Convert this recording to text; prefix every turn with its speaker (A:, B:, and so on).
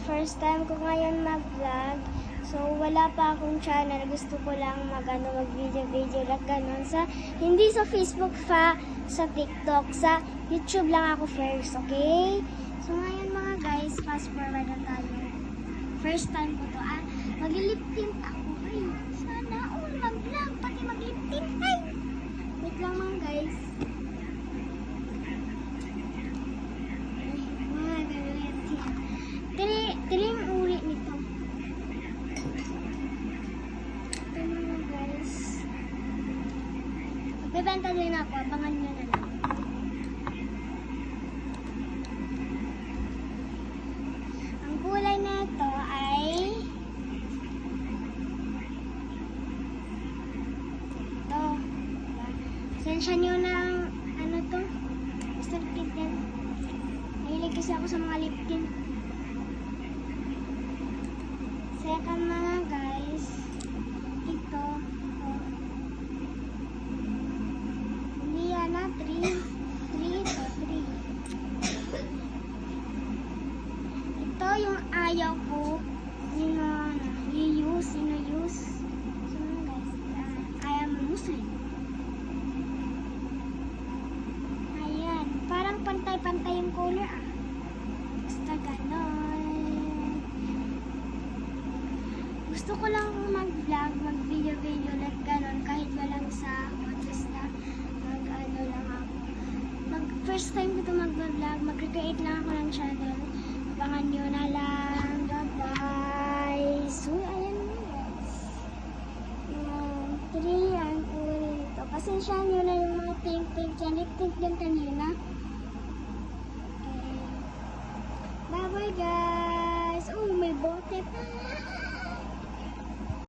A: first time ko ngayon mag-vlog. So, wala pa akong channel. Gusto ko lang mag-video like ganun. Hindi sa Facebook pa, sa TikTok, sa YouTube lang ako first, okay? So, ngayon mga guys, fast forward na tayo. First time ko to, mag-lip tint ako. Ay, sana all mag-vlog, pati mag-lip tint. Ay! Wait lang mga guys. Tiring uri nito. Ito mga guys. Magbebenta din ako. Abangan nyo na lang. Ang kulay na ito ay ito. Sensya nyo ng ano to? Mr. Kid yan. Mahilig kasi ako sa mga lip tint. Second mga guys, ito, hindi yan na, 3 to 3. Ito yung ayaw ko, sino use. So guys, I am Muslim. Ayan, parang pantay-pantay yung color Basta ganon. Gusto ko lang mag-vlog, mag-video like ganon, kahit walang sa basta mag-ano lang ako. First time ko ito mag-vlog, mag-recreate lang ako ng channel. Abangan nyo na lang. Bye-bye! So, ayan mo guys. 3 ang uri nito. Pasensya nyo na yung mga pink yan. Lip-tint din kanina. Okay. Bye-bye guys! Oh, may bote pa!